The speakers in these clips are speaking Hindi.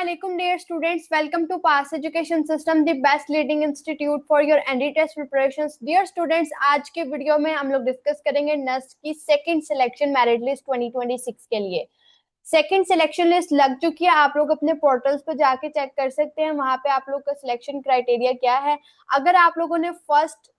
Assalamualaikum dear students, welcome to Pass Education System, the best leading institute for your ND test preparations. Dear students, आज के वीडियो में हम लोग डिस्कस करेंगे नस्ट की सेकंड सिलेक्शन मेरिट लिस्ट 2026 के लिए। सेकंड सिलेक्शन लिस्ट लग चुकी है, आप लोग अपने पोर्टल्स पे जाके चेक कर सकते हैं, वहां पे आप लोग का सिलेक्शन क्राइटेरिया क्या है। अगर आप लोगों ने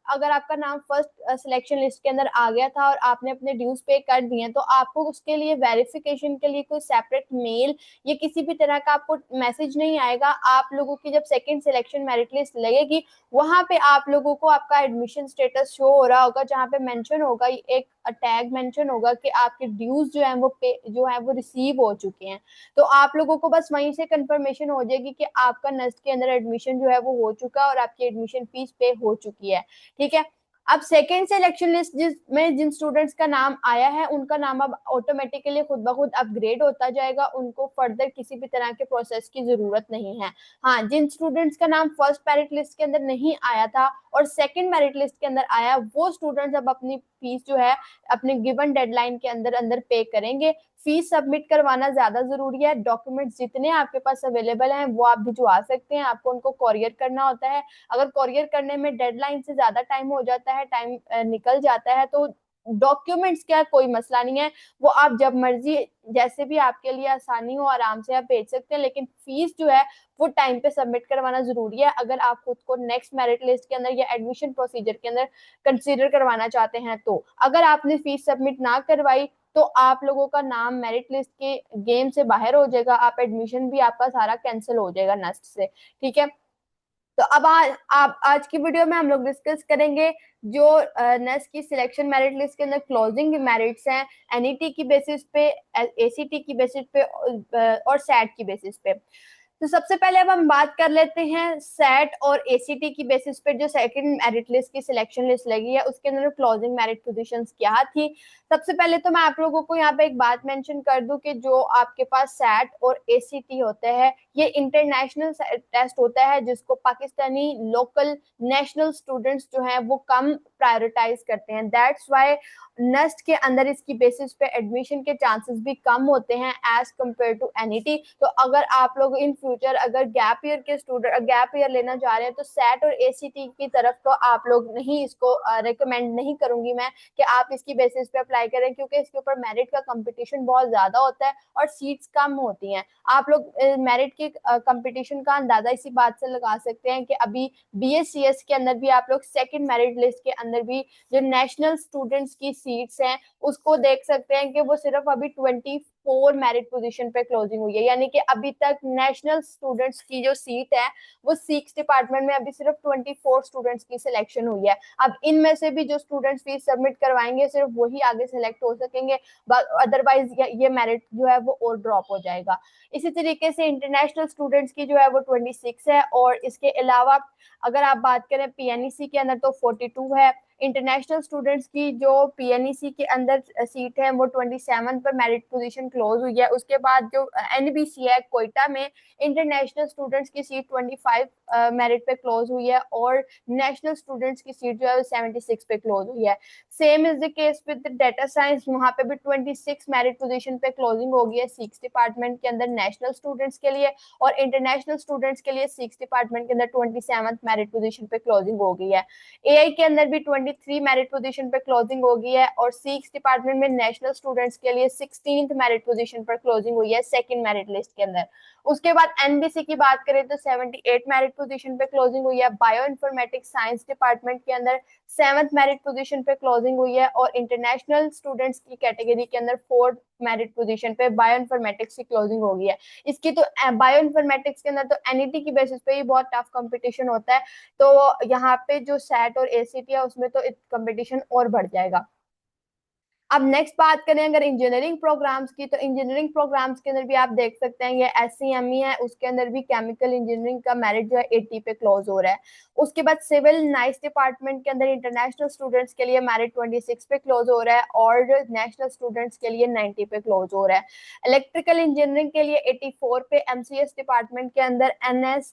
अगर आपका नाम फर्स्ट सिलेक्शन लिस्ट के अंदर आ गया था और आपने अपने ड्यूज पे कर दिए तो आपको उसके लिए वेरिफिकेशन के लिए कोई सेपरेट मेल या किसी भी तरह का आपको मैसेज नहीं आएगा। आप लोगों की जब सेकंड सिलेक्शन मेरिट लिस्ट लगेगी वहां पे आप लोगों को आपका एडमिशन स्टेटस शो हो रहा होगा, जहां पे मेंशन होगा, एक टैग मेंशन होगा कि आपके ड्यूज जो है वो रिसीव हो चुके हैं। तो आप लोगों को बस वहीं से कंफर्मेशन हो जाएगी कि आपका नेस्ट के अंदर एडमिशन जो है वो हो चुका है और आपकी एडमिशन फीस पे हो चुकी है। ठीक है, अब सेकेंड सिलेक्शन लिस्ट जिसमें जिन स्टूडेंट्स का नाम आया है उनका नाम अब ऑटोमेटिकली खुद ब खुद अपग्रेड होता जाएगा, उनको फर्दर किसी भी तरह के प्रोसेस की जरूरत नहीं है। हाँ, जिन स्टूडेंट्स का नाम फर्स्ट मेरिट लिस्ट के अंदर नहीं आया था और सेकंड मेरिट लिस्ट के अंदर आया, वो स्टूडेंट्स अब अपनी फीस जो है अपने गिवन डेडलाइन के अंदर अंदर पे करेंगे। फीस सबमिट करवाना ज्यादा जरूरी है। डॉक्यूमेंट्स जितने आपके पास अवेलेबल हैं वो आप भिजवा सकते हैं, आपको उनको कोरियर करना होता है। अगर कोरियर करने में डेडलाइन से ज्यादा टाइम हो जाता है, टाइम निकल जाता है, तो डॉक्यूमेंट्स का कोई मसला नहीं है, वो आप जब मर्जी जैसे भी आपके लिए आसानी हो आराम से आप भेज सकते हैं। लेकिन फीस जो है वो टाइम पे सबमिट करवाना जरूरी है अगर आप खुद को नेक्स्ट मेरिट लिस्ट के अंदर या एडमिशन प्रोसीजर के अंदर कंसीडर करवाना चाहते हैं। तो अगर आपने फीस सबमिट ना करवाई तो आप लोगों का नाम मेरिट लिस्ट के गेम से बाहर हो जाएगा, आप एडमिशन भी आपका सारा कैंसिल हो जाएगा नेक्स्ट से। ठीक है, तो अब आज की वीडियो में हम लोग डिस्कस करेंगे जो नेक्स्ट की सिलेक्शन मेरिट लिस्ट के अंदर क्लोजिंग मेरिट्स हैं एनईटी की बेसिस पे, एसीटी की बेसिस पे और सैट की बेसिस पे। तो सबसे पहले अब हम बात कर लेते हैं सेट और एसीटी की बेसिस पे जो सेकंड मेरिट लिस्ट की सिलेक्शन लिस्ट लगी है उसके अंदर क्लोजिंग मेरिट पोजीशंस क्या थी। सबसे पहले तो मैं आप लोगों को यहाँ पे एक बात मेंशन कर दूं कि जो आपके पास सैट और एसीटी होते हैं ये इंटरनेशनल टेस्ट होता है जिसको पाकिस्तानी लोकल नेशनल स्टूडेंट्स जो हैं वो कम प्रायोरिटाइज करते हैं। दैट्स वाई नेस्ट के अंदर इसकी बेसिस पे एडमिशन के चांसेस भी कम होते हैं एज कम्पेयर टू एनईटी। तो अगर आप लोग इन फ्यूचर अगर गैप ईयर लेना चाह रहे हैं तो सेट और एसीटी की तरफ तो आप लोग नहीं, इसको रिकमेंड नहीं करूंगी मैं कि आप इसकी बेसिस पे अप्लाई करें, क्योंकि इसके ऊपर मेरिट का कंपटीशन बहुत ज्यादा होता है और सीट्स कम होती हैं। आप लोग मेरिट के कंपटीशन का अंदाजा इसी बात से लगा सकते हैं कि अभी बीएससीएस के अंदर भी आप लोग सेकंड मेरिट लिस्ट के अंदर भी जो नेशनल स्टूडेंट्स की सीट्स हैं उसको देख सकते हैं कि वो सिर्फ अभी 24 मेरिट पोजीशन पे क्लोजिंग हुई है, यानी कि अभी तक नेशनल स्टूडेंट्स की जो सीट है वो सिक्स डिपार्टमेंट में अभी सिर्फ 24 स्टूडेंट्स की सिलेक्शन हुई है। अब इनमें से भी जो स्टूडेंट्स फीस सबमिट करवाएंगे सिर्फ वही आगे सेलेक्ट हो सकेंगे, अदरवाइज ये मेरिट जो है वो और ड्रॉप हो जाएगा। इसी तरीके से इंटरनेशनल स्टूडेंट्स की जो है वो 26 है और इसके अलावा अगर आप बात करें पीएनईसी के अंदर तो 42 है। इंटरनेशनल स्टूडेंट्स की जो पीएनईसी के अंदर सीट है वो 27 पर मेरिट पोजीशन क्लोज हुई है। उसके बाद जो एनबीसी है कोयटा में इंटरनेशनल स्टूडेंट्स की सीट 25 मेरिट पे क्लोज हुई है और नेशनल स्टूडेंट्स की सीट जो है 76 पे क्लोज हुई है। Same is the case with data science, वहां पे भी 26 मेरिट पोजीशन पे क्लोजिंग हो गई है सिक्स डिपार्टमेंट के अंदर नेशनल स्टूडेंट्स के लिए, और इंटरनेशनल स्टूडेंट्स के लिए सिक्स डिपार्टमेंट के अंदर 27 मेरिट पोजीशन पे क्लोजिंग हो गई है। एआई के अंदर भी 23 मेरिट पोजीशन पे क्लोजिंग हो गई है और सिक्स डिपार्टमेंट में नेशनल स्टूडेंट्स के लिए 16th मेरिट पोजीशन पर क्लोजिंग हुई है सेकंड मेरिट लिस्ट के अंदर। उसके बाद एनबीसी की बात करें तो 78 मेरिट पोजीशन पे क्लोजिंग हुई है। बायो इन्फॉर्मेटिक्स साइंस डिपार्टमेंट के अंदर 7th मेरिट पोजीशन पे क्लोजिंग हुई है और इंटरनेशनल स्टूडेंट्स की कैटेगरी के अंदर 4th मेरिट पोजीशन पे बायो इन्फॉर्मेटिक्स की क्लोजिंग हो गई है। इसकी तो बायो इन्फॉर्मेटिक्स के अंदर तो एनईटी की बेसिस पे ही बहुत टफ कंपटीशन होता है, तो यहाँ पे जो सैट और एसीटी है उसमें तो कंपटीशन और बढ़ जाएगा। अब नेक्स्ट बात करें अगर इंजीनियरिंग प्रोग्राम्स की, तो इंजीनियरिंग प्रोग्राम्स के अंदर भी आप देख सकते हैं ये एससीएमई है, उसके अंदर भी केमिकल इंजीनियरिंग का मेरिट जो है 80 पे क्लोज हो रहा है। उसके बाद सिविल नाइस डिपार्टमेंट के अंदर इंटरनेशनल स्टूडेंट्स के लिए मेरिट 26 पे क्लोज हो रहा है और नेशनल स्टूडेंट्स के लिए 90 पे क्लोज हो रहा है। इलेक्ट्रिकल इंजीनियरिंग के लिए 84 पे, एमसीएस डिपार्टमेंट के अंदर एनएस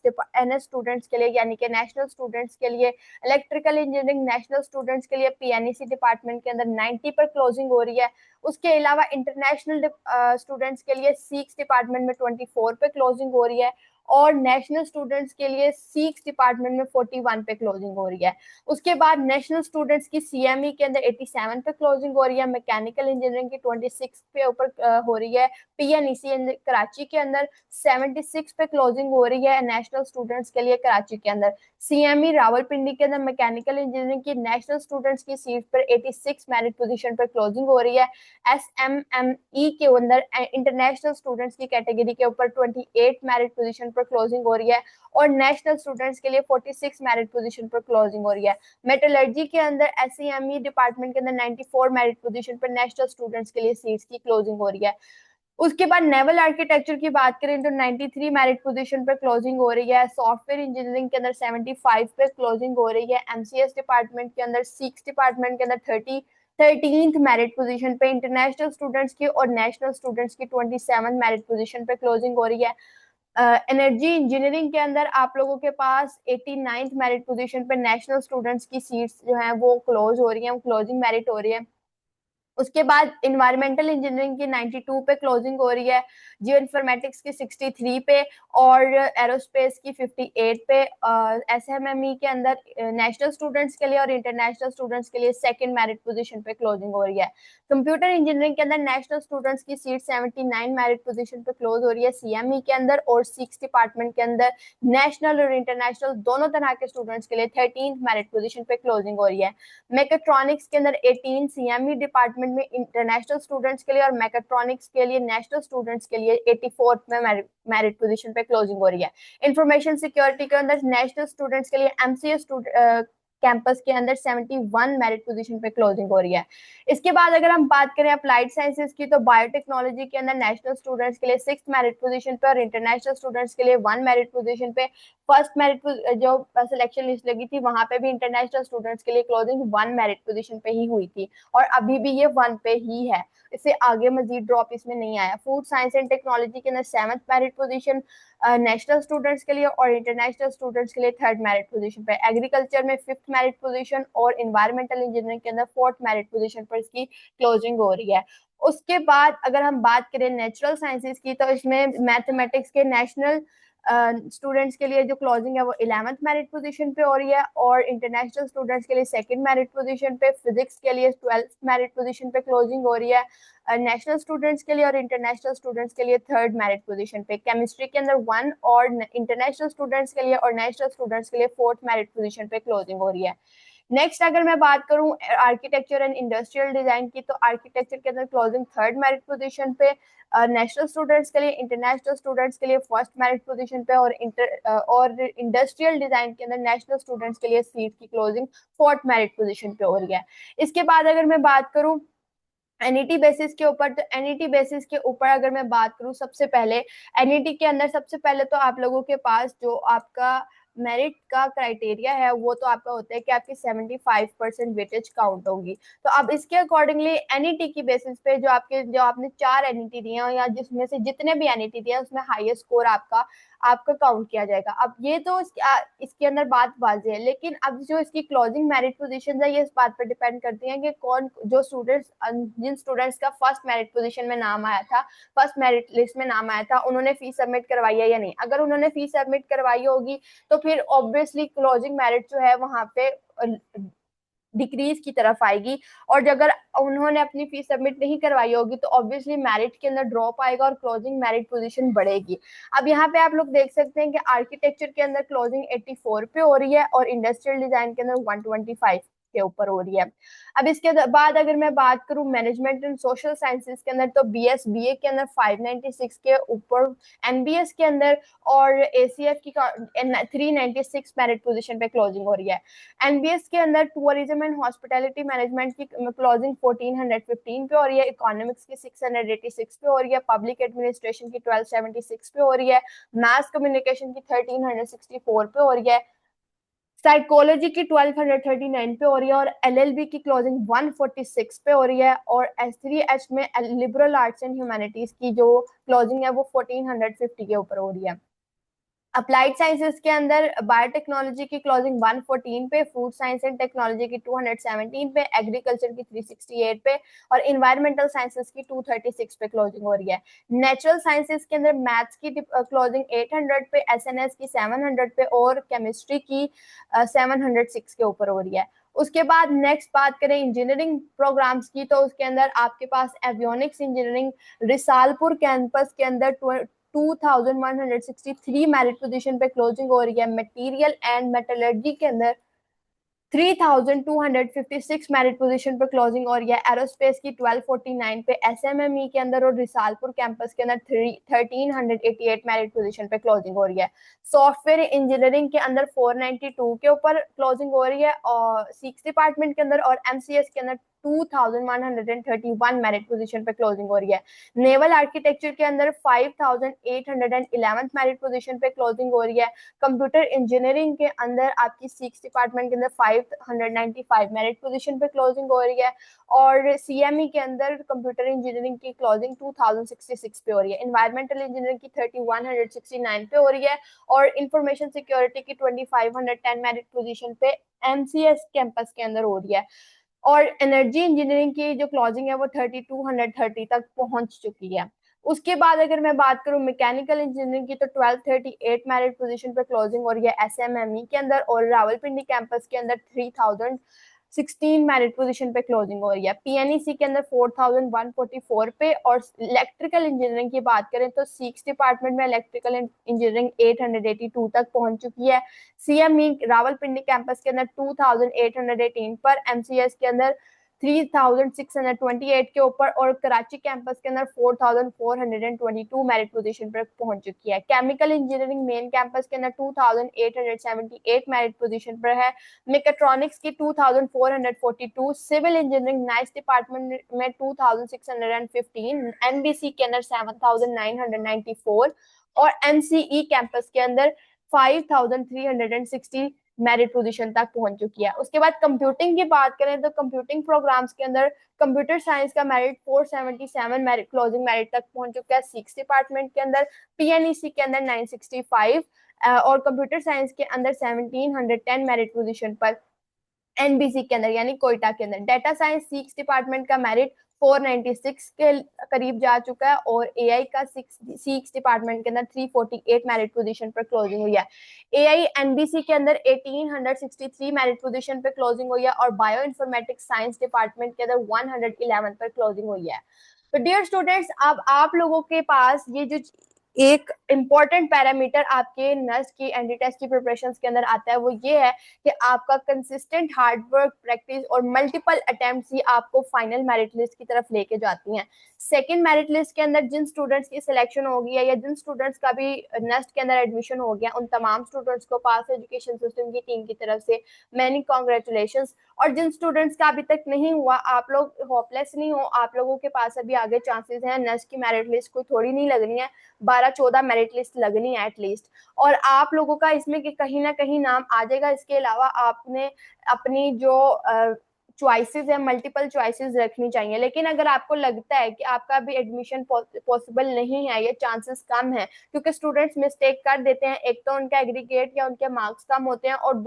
स्टूडेंट्स के लिए यानी कि नेशनल स्टूडेंट्स के लिए, इलेक्ट्रिकल इंजीनियरिंग नेशनल स्टूडेंट्स के लिए पीएनईसी डिपार्टमेंट के अंदर 90 पर क्लोजिंग हो रही है। उसके अलावा इंटरनेशनल स्टूडेंट्स के लिए सीक्स डिपार्टमेंट में 24 पे क्लोजिंग हो रही है, और नेशनल स्टूडेंट्स के लिए सीक्स डिपार्टमेंट में 41 पे क्लोजिंग हो रही है। उसके बाद नेशनल स्टूडेंट्स की सीएमई के अंदर 87 पे क्लोजिंग हो रही है, मैकेनिकल इंजीनियरिंग की 26 पे ऊपर हो रही है, पीएनईसी कराची के अंदर 76 पे क्लोजिंग हो रही है नेशनल स्टूडेंट्स के लिए कराची के अंदर। सीएमई रावलपिंडी के अंदर मैकेनिकल इंजीनियरिंग की नेशनल स्टूडेंट्स की सीट पर 86 मेरिट पोजीशन पर क्लोजिंग हो रही है। एसएमएमई के अंदर इंटरनेशनल स्टूडेंट्स की कैटेगरी के ऊपर 28 मेरिट पोजीशन पर क्लोजिंग हो रही है, और नेशनल स्टूडेंट्स के लिए 46 मेरिट पोजीशन पर क्लोजिंग हो रही है। मेटलर्जी के अंदर एसईएमई डिपार्टमेंट के अंदर 94 मेरिट पोजीशन पर नेशनल स्टूडेंट्स के लिए सीट्स की क्लोजिंग हो रही है। उसके बाद नेवल आर्किटेक्चर की बात करें तो 93 मेरिट पोजीशन पर क्लोजिंग हो रही है। सॉफ्टवेयर इंजीनियरिंग के अंदर 75 पे क्लोजिंग हो रही है। एमसीएस डिपार्टमेंट के अंदर 6 डिपार्टमेंट के अंदर 13th मेरिट पोजीशन पे इंटरनेशनल स्टूडेंट्स की और नेशनल स्टूडेंट्स की 27 मेरिट पोजीशन पे क्लोजिंग हो रही है। एनर्जी इंजीनियरिंग के अंदर आप लोगों के पास 89th मेरिट पोजीशन पे नेशनल स्टूडेंट्स की सीट्स जो हैं वो क्लोज हो रही हैं, वो क्लोजिंग मेरिट हो रही है। उसके बाद इन्वायरमेंटल इंजीनियरिंग की 92 पे क्लोजिंग हो रही है, जियो इन्फॉर्मेटिक्स की 63 पे, और एरोस्पेस की 58 पे। एसएमएमई के अंदर नेशनल स्टूडेंट्स के लिए और इंटरनेशनल स्टूडेंट्स के लिए सेकंड मेरिट पोजीशन पे क्लोजिंग हो रही है। कंप्यूटर इंजीनियरिंग के अंदर नेशनल स्टूडेंट्स की सीट 79 मेरिट पोजीशन पे क्लोज हो रही है सीएमई के अंदर, और 6 डिपार्टमेंट के अंदर नेशनल और इंटरनेशनल दोनों तरह के स्टूडेंट्स के लिए 13th मेरिट पोजीशन पे क्लोजिंग हो रही है। मैकेट्रॉनिक्स के अंदर 18 सीएमई डिपार्टमेंट में इंटरनेशनल स्टूडेंट्स के लिए, और मैकेट्रॉनिक्स के लिए नेशनल स्टूडेंट्स के लिए 84 में मेरिट पोजीशन पे क्लोजिंग हो रही है। इंफॉर्मेशन सिक्योरिटी के अंदर नेशनल स्टूडेंट्स के लिए एमसीएस कैंपस के अंदर 71 मेरिट पोजीशन पे क्लोजिंग हो रही है। इसके बाद अगर हम बात करें अप्लाइड साइंसेज की तो बायोटेक्नोलॉजी के अंदर नेशनल स्टूडेंट्स के लिए 6th मेरिट पोजीशन पे और इंटरनेशनल स्टूडेंट्स के लिए 1 मेरिट पोजीशन पे। फर्स्ट मेरिट जो सिलेक्शन लिस्ट लगी थी वहां पे भी इंटरनेशनल स्टूडेंट्स के लिए क्लोजिंग 1 मेरिट पोजीशन पे ही हुई थी, और अभी भी ये 1 पे ही है, इससे आगे मजीद ड्रॉप इसमें नहीं आया। फूड साइंस एंड टेक्नोलॉजी के अंदर 7th merit position national students के लिए और इंटरनेशनल स्टूडेंट्स के लिए 3rd मेरिट पोजीशन पे। एग्रीकल्चर में 5th मेरिट पोजीशन और इन्वायरमेंटल इंजीनियरिंग के अंदर 4th मेरिट पोजीशन पर इसकी क्लोजिंग हो रही है। उसके बाद अगर हम बात करें नेचुरल साइंसेज की तो इसमें मैथमेटिक्स के नेशनल स्टूडेंट्स के लिए जो क्लोजिंग है वो 11th मेरिट पोजीशन पे हो रही है, और इंटरनेशनल स्टूडेंट्स के लिए 2nd मेरिट पोजीशन पे। फिजिक्स के लिए 12th मेरिट पोजीशन पे क्लोजिंग हो रही है नेशनल स्टूडेंट्स के लिए, और इंटरनेशनल स्टूडेंट्स के लिए 3rd मेरिट पोजीशन पे। केमिस्ट्री के अंदर 1 और इंटरनेशनल स्टूडेंट्स के लिए और नेशनल स्टूडेंट्स के लिए 4th मेरिट पोजीशन पे क्लोजिंग हो रही है। नेक्स्ट अगर मैं बात करूं आर्किटेक्चर एंड इंडस्ट्रियल डिजाइन की तो आर्किटेक्चर के अंदर क्लोजिंग 3rd मेरिट पोजीशन पे नेशनल स्टूडेंट्स के लिए, इंटरनेशनल स्टूडेंट्स के लिए 1st मेरिट पोजीशन पे, और इंडस्ट्रियल डिजाइन के अंदर नेशनल स्टूडेंट्स के लिए सीट की क्लोजिंग 4th मेरिट पोजीशन पे हो रही है। इसके बाद अगर मैं बात करूं एनईटी बेसिस के ऊपर तो एनईटी बेसिस के ऊपर अगर मैं बात करूं सबसे पहले एनईटी के अंदर सबसे पहले तो आप लोगों के पास जो आपका मेरिट का क्राइटेरिया है वो तो आपका होता है कि आपकी 75% वेटेज काउंट होगी। तो अब इसके अकॉर्डिंगली एनईटी की बेसिस पे जो आपने 4 एनईटी दिए हैं या जिसमें से जितने भी एनईटी दिए हैं उसमें हाईएस्ट स्कोर आपका काउंट किया जाएगा। अब ये तो इसके अंदर बात वाज़ेह है, लेकिन अब जो इसकी क्लोजिंग मेरिट पोजीशन है ये इस बात पर डिपेंड करती है कि कौन जो स्टूडेंट्स जिन स्टूडेंट्स का फर्स्ट मेरिट पोजीशन में नाम आया था, फर्स्ट मेरिट लिस्ट में नाम आया था, उन्होंने फीस सबमिट करवाई है या नहीं। अगर उन्होंने फीस सबमिट करवाई होगी तो फिर ऑब्वियसली क्लोजिंग मेरिट जो है वहां पे डिक्रीज की तरफ आएगी, और अगर उन्होंने अपनी फीस सबमिट नहीं करवाई होगी तो ऑब्वियसली मेरिट के अंदर ड्रॉप आएगा और क्लोजिंग मेरिट पोजीशन बढ़ेगी। अब यहाँ पे आप लोग देख सकते हैं कि आर्किटेक्चर के अंदर क्लोजिंग 84 पे हो रही है और इंडस्ट्रियल डिजाइन के अंदर 125 के ऊपर हो रही है। अब इसके बाद अगर मैं बात करूं मैनेजमेंट एंड सोशल साइंसेज के अंदर तो बीएस बीए के अंदर 596 के ऊपर, एमबीएस के अंदर और एसीएफ की 396 मेरिट पोजीशन पे क्लोजिंग हो रही है। एनबीएस के अंदर टूरिज्म एंड हॉस्पिटैलिटी मैनेजमेंट की क्लोजिंग 1415 पे हो रही है, इकोनॉमिक्स की 686 पे हो रही है, पब्लिक एडमिनिस्ट्रेशन की 1276 पे हो रही है, मास कम्युनिकेशन की 1364 पे हो रही है, साइकोलॉजी की 1239 पे हो रही है, और एलएलबी की क्लोजिंग 146 पे हो रही है, और S3H में लिबरल आर्ट्स एंड ह्यूमैनिटीज की जो क्लोजिंग है वो 1450 के ऊपर हो रही है। अप्लाइड साइंसेज के अंदर बायोटेक्नोलॉजी की क्लोजिंग 114 पे, फूड साइंस एंड टेक्नोलॉजी की 217 पे, एग्रीकल्चर की 368 पे और इन्वायरमेंटल साइंसेज की 236 पे क्लोजिंग हो रही है। नेचुरल साइंसेज के अंदर मैथ्स की क्लोजिंग 800 पे, एसएनएस की 700 पे और केमिस्ट्री की 706 के ऊपर हो रही है। उसके बाद नेक्स्ट बात करें इंजीनियरिंग प्रोग्राम्स की, तो उसके अंदर आपके पास एवियोनिक्स इंजीनियरिंग रिसालपुर कैंपस के अंदर 2163 मेरिट पोजीशन पे क्लोजिंग हो रही है। मटेरियल एंड मेटलर्जी के अंदर 3256 मेरिट पोजीशन पर क्लोजिंग और ये एरोस्पेस की 1249 पे, एसएमएमई के अंदर और रिसालपुर कैंपस के अंदर 1388 मेरिट पोजीशन पे क्लोजिंग हो रही है। सॉफ्टवेयर इंजीनियरिंग के अंदर 492 के ऊपर क्लोजिंग हो रही है और सिक्स डिपार्टमेंट के अंदर और एमसीएस के अंदर 2131 मेरिट पोजीशन पे क्लोजिंग हो रही है। नेवल आर्किटेक्चर के अंदर 5811 मेरिट पोजीशन पे क्लोजिंग हो रही है। कंप्यूटर इंजीनियरिंग के अंदर आपकी सिक्स डिपार्टमेंट के अंदर 595 मेरिट पोजीशन पे क्लोजिंग हो रही है और सीएमई के अंदर कंप्यूटर इंजीनियरिंग की क्लोजिंग 2066 पे हो रही है। इन्वायरमेंटल इंजीनियरिंग की 3169 पे हो रही है और इंफॉर्मेशन सिक्योरिटी की 2510 मेरिट पोजीशन पे एमसीएस कैंपस के अंदर हो रही है। और एनर्जी इंजीनियरिंग की जो क्लोजिंग है वो 3230 तक पहुंच चुकी है। उसके बाद अगर मैं बात करूं मैकेनिकल इंजीनियरिंग की, तो 1238 मेरिट पोजीशन पे क्लोजिंग हो रही है एसएमएमई के अंदर और रावलपिंडी कैंपस के अंदर 3016 मेरिट पोजीशन पे क्लोजिंग हो रही है। पीएनईसी के अंदर 4144 पे और इलेक्ट्रिकल इंजीनियरिंग की बात करें तो सिक्स डिपार्टमेंट में इलेक्ट्रिकल इंजीनियरिंग 882 तक पहुंच चुकी है। सीएमई रावलपिंडी कैंपस के अंदर 2818 पर, एमसीएस के अंदर 3628 के ऊपर और कराची कैंपस के अंदर 4422 मेरिट पोजीशन पर पहुंच चुकी है। केमिकल इंजीनियरिंग मेन कैंपस के अंदर 2878 मेरिट पोजीशन पर है। मेकाट्रॉनिक्स की 2442, सिविल इंजीनियरिंग नाइस डिपार्टमेंट में 2615, एमबीसी के अंदर 7994 और एमसीई कैंपस के अंदर 5360 मेरिट पोजीशन तक पहुंच चुकी है। उसके बाद कंप्यूटिंग की बात करें तो कंप्यूटिंग प्रोग्राम्स के अंदर कंप्यूटर साइंस का मेरिट 477 मेरिट क्लोजिंग मेरिट तक पहुंच चुका है सिक्स डिपार्टमेंट के अंदर। पीएनईसी के अंदर 965 और कंप्यूटर साइंस के अंदर 1710 मेरिट पोजीशन पर एनबीसी के अंदर यानी कोयटा के अंदर। डेटा साइंस सिक्स डिपार्टमेंट का मेरिट 496 के करीब जा चुका है और एआई का सिक्स डिपार्टमेंट के अंदर 348 मेरिट पोजीशन पर क्लोजिंग हुई है। एआई एनबीसी के अंदर 1863 मेरिट पोजीशन पर क्लोजिंग हुई है और बायो इन्फॉर्मेटिक्स साइंस डिपार्टमेंट के अंदर 111 पर क्लोजिंग हुई है। तो डियर स्टूडेंट्स, अब आप लोगों के पास ये जो एक इम्पॉर्टेंट पैरामीटर आपके नर्स की एंटी टेस्ट की प्रिपरेशन के अंदर आता है वो ये है कि आपका कंसिस्टेंट हार्ड वर्क, प्रैक्टिस और मल्टीपल अटेम्प्ट्स ही आपको फाइनल मेरिट लिस्ट की तरफ लेके जाती हैं। सेकंड मेरिट लिस्ट के अंदर जिन स्टूडेंट्स की सिलेक्शन हो गई है या जिन स्टूडेंट्स का भी नेस्ट के अंदर एडमिशन हो गया, उन तमाम स्टूडेंट्स को पास एजुकेशन सिस्टम की टीम की तरफ से मैनी कॉन्ग्रेचुलेशन। और जिन स्टूडेंट्स का अभी तक नहीं हुआ, आप लोग होपलेस नहीं हो, आप लोगों के पास अभी आगे चांसेस हैं। नेस्ट की मेरिट लिस्ट कोई थोड़ी नहीं लगनी है, 12-14 मेरिट लिस्ट लगनी है एटलीस्ट, और आप लोगों का इसमें कि कहीं ना कहीं नाम आ जाएगा। इसके अलावा आपने अपनी जो चॉइसेस है, मल्टीपल चॉइसेस रखनी चाहिए। लेकिन अगर आपको लगता है कि आपका भी एडमिशन पॉसिबल नहीं है, ये चांसेस कम है, क्योंकि स्टूडेंट्स मिस्टेक कर देते हैं, एक तो उनका एग्रीगेट या उनके मार्क्स कम होते हैं और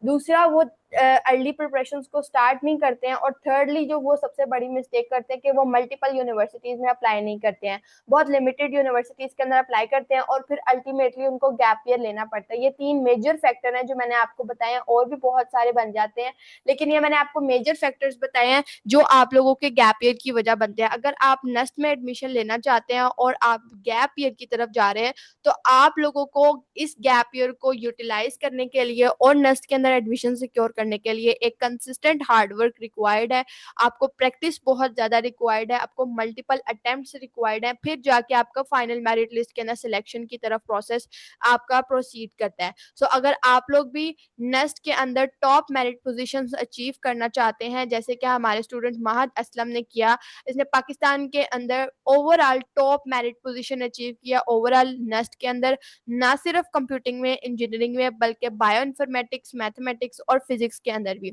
दूसरा वो अर्ली प्रिपरेशंस को स्टार्ट नहीं करते हैं और थर्डली जो वो सबसे बड़ी मिस्टेक करते हैं कि वो मल्टीपल यूनिवर्सिटीज में अप्लाई नहीं करते हैं, बहुत लिमिटेड यूनिवर्सिटीज के अंदर अप्लाई करते हैं और फिर अल्टीमेटली उनको गैप ईयर लेना पड़ता है। ये तीन मेजर फैक्टर हैं जो मैंने आपको बताए हैं, और भी बहुत सारे बन जाते हैं, लेकिन ये मैंने आपको मेजर फैक्टर्स बताए हैं जो आप लोगों के गैप ईयर की वजह बनते हैं। अगर आप नस्ट में एडमिशन लेना चाहते हैं और आप गैप ईयर की तरफ जा रहे हैं, तो आप लोगों को इस गैप ईयर को यूटिलाइज करने के लिए और नस्ट के अंदर एडमिशन सिक्योर करने के लिए एक कंसिस्टेंट हार्ड वर्क रिक्वायर्ड है, आपको प्रैक्टिस बहुत ज्यादा रिक्वायर्ड है, आपको मल्टीपल अटेम्प्ट्स रिक्वायर्ड है, फिर जाके आपका फाइनल मेरिट लिस्ट के अंदर सिलेक्शन की तरफ प्रोसेस आपका प्रोसीड करता है। सो अगर आप लोग भी नेस्ट के अंदर टॉप मेरिट पोजीशंस अचीव करना चाहते हैं, जैसे कि हमारे स्टूडेंट महद असलम ने किया, इसने पाकिस्तान के अंदर overall top merit position achieve किया ओवरऑल नेस्ट के अंदर, ना सिर्फ कंप्यूटिंग में, इंजीनियरिंग में, बल्कि बायो इन्फॉर्मेटिक्स, मैथमेटिक्स और फिजिक्स के अंदर भी।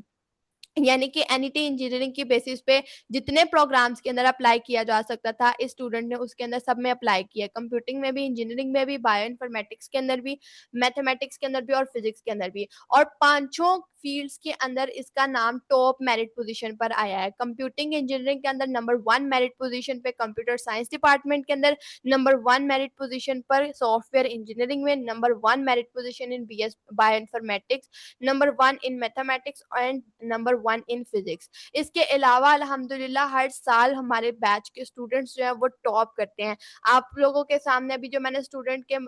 यानी कि एनईटी इंजीनियरिंग की बेसिस पे जितने प्रोग्राम्स के अंदर अप्लाई किया जा सकता था, इस स्टूडेंट ने उसके अंदर सब में अप्लाई किया, कंप्यूटिंग में भी, इंजीनियरिंग में भी, बायो इन्फॉर्मेटिक्स के अंदर भी, मैथमेटिक्स के अंदर भी और फिजिक्स के अंदर भी। और पांचों फील्ड्स के अंदर इसका नाम टॉप मेरिट पोजीशन पर आया है। कंप्यूटिंग इंजीनियरिंग के अंदर नंबर 1 मेरिट पोजीशन पे, कंप्यूटर साइंस डिपार्टमेंट के अंदर नंबर 1 मेरिट पोजीशन पर, सॉफ्टवेयर इंजीनियरिंग में number 1 merit position in BS bioinformatics, number 1 in mathematics and number 1 in physics. इसके अलावा अल्हम्दुलिल्लाह हर साल हमारे बैच के स्टूडेंट्स जो हैं वो टॉप करते हैं। आप लोगों के सामने अभी जो मैंने स्टूडेंट के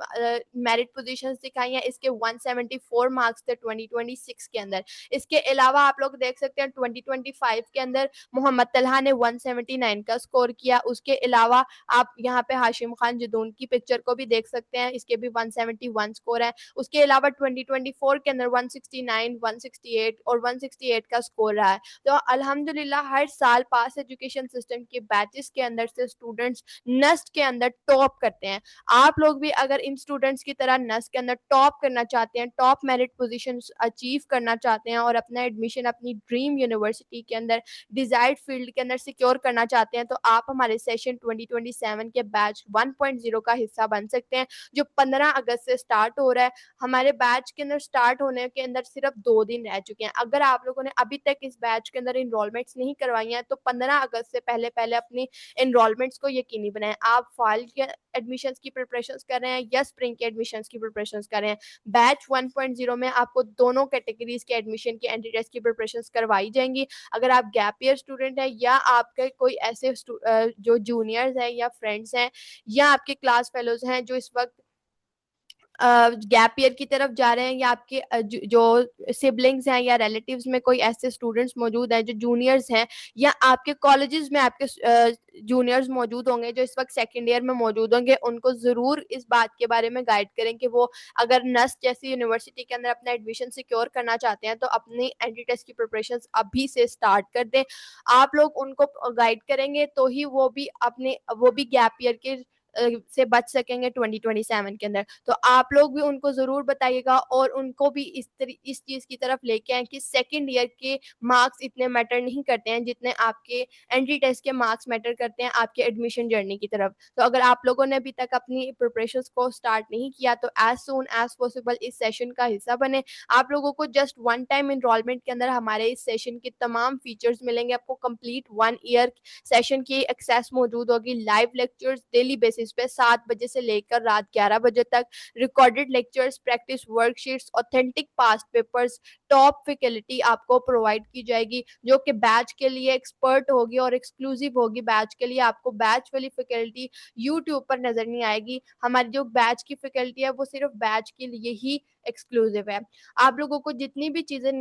मेरिट पोजीशंस दिखाई हैं, इसके 174 मार्क्स थे 2026 के अंदर। इसके अलावा आप लोग देख सकते हैं 2025 के अंदर मोहम्मद तलहा ने 179 का स्कोर किया। उसके अलावा आप यहाँ पे हाशिम खान जदून की पिक्चर को भी देख सकते हैं, इसके भी 171 स्कोर है। उसके अलावा 2024 के अंदर 169, 168 और 168 का स्कोर रहा है। तो अल्हम्दुलिल्लाह हर साल पास एजुकेशन सिस्टम के बैचेस के अंदर से स्टूडेंट्स नस्ट के अंदर टॉप करते हैं। आप लोग भी अगर इन स्टूडेंट्स की तरह नस्ट के अंदर टॉप करना चाहते हैं, टॉप मेरिट पोजीशन अचीव करना चाहते हैं और अपना एडमिशन अपनी ड्रीम यूनिवर्सिटी के अंदर, डिजायर्ड फील्ड के अंदर सिक्योर करना चाहते हैं, तो आप हमारे सेशन 2027 के बैच 1.0 का हिस्सा बन सकते हैं, जो 15 अगस्त से स्टार्ट हो रहा है। हमारे बैच के अंदर स्टार्ट होने के अंदर सिर्फ 2 दिन रह चुके हैं। अगर आप लोगों ने अभी तक इस बैच के अंदर एनरोलमेंट्स नहीं करवाई हैं, तो 15 अगस्त से पहले-पहले अपनी एनरोलमेंट्स को यकीनी बनाएँ। आप फॉल के एडमिशन्स की प्रिपरेशंस कर रहे हैं या स्प्रिंग के एडमिशन्स की प्रिपरेशंस कर रहे हैं। बैच 1.0 में आपको दोनों कैटेगरीज़ के एडमिशन की एंट्री टेस्ट की प्रिपरेशंस करवाई जाएँगी। अगर आप गैप ईयर स्टूडेंट हैं या आपके कोई ऐसे जो जूनियर्स हैं या फ्रेंड्स हैं या आपके क्लास फेलोज़ हैं जो इस वक़्त गैप ईयर की तरफ जा रहे हैं, या आपके जो सिबलिंग्स हैं या रिलेटिव्स में कोई ऐसे स्टूडेंट्स मौजूद हैं जो जूनियर्स हैं, या आपके कॉलेजेस में आपके जूनियर्स मौजूद होंगे जो इस वक्त सेकंड ईयर में मौजूद होंगे, उनको ज़रूर इस बात के बारे में गाइड करें कि वो अगर नस्ट जैसी यूनिवर्सिटी के अंदर अपना एडमिशन सिक्योर करना चाहते हैं तो अपनी एंट्री टेस्ट की प्रिपरेशन अभी से स्टार्ट कर दें। आप लोग उनको गाइड करेंगे तो ही वो भी गैप ईयर के से बच सकेंगे 2027 के अंदर। तो आप लोग भी उनको ज़रूर बताइएगा और उनको भी इस चीज़ की तरफ लेके आएँ कि सेकंड ईयर के मार्क्स इतने मैटर नहीं करते हैं जितने आपके एंट्री टेस्ट के मार्क्स मैटर करते हैं आपके एडमिशन जर्नी की तरफ। तो अगर आप लोगों ने अभी तक अपनी प्रिपरेशंस को स्टार्ट नहीं किया तो एज़ सून एज़ पॉसिबल इस सेशन का हिस्सा बनें। आप लोगों को जस्ट वन टाइम एनरोलमेंट के अंदर हमारे इस सेशन के तमाम फीचर्स मिलेंगे। आपको कंप्लीट 1 ईयर सेशन की एक्सेस मौजूद होगी, लाइव लेक्चर्स डेली बेसिस पे 7 बजे से लेकर रात 11 बजे तक, recorded lectures, practice worksheets, authentic past papers, top faculty आपको प्रोवाइड की जाएगी जो कि बैच के लिए एक्सपर्ट होगी और एक्सक्लूसिव होगी। बैच के लिए आपको बैच वाली फैकल्टी यूट्यूब पर नजर नहीं आएगी। हमारी जो बैच की फैकल्टी है वो सिर्फ बैच के लिए ही एक्सक्लूसिव है। आप लोगों को जितनी भी चीज़ें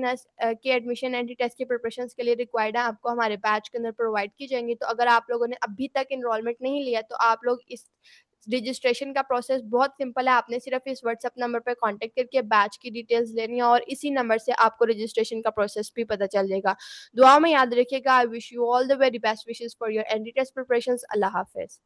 के एडमिशन एंट्री टेस्ट की प्रिपरेशंस के लिए रिक्वायर्ड है आपको हमारे बैच के अंदर प्रोवाइड की जाएंगी। तो अगर आप लोगों ने अभी तक एनरोलमेंट नहीं लिया तो आप लोग इस रजिस्ट्रेशन का प्रोसेस बहुत सिंपल है। आपने सिर्फ इस व्हाट्सएप नंबर पर कांटेक्ट करके बैच की डिटेल्स लेनी है और इसी नंबर से आपको रजिस्ट्रेशन का प्रोसेस भी पता चल जाएगा। दुआ में याद रखिएगा। I wish you all the very best wishes for your entry test preparations. अल्लाह हाफिज़।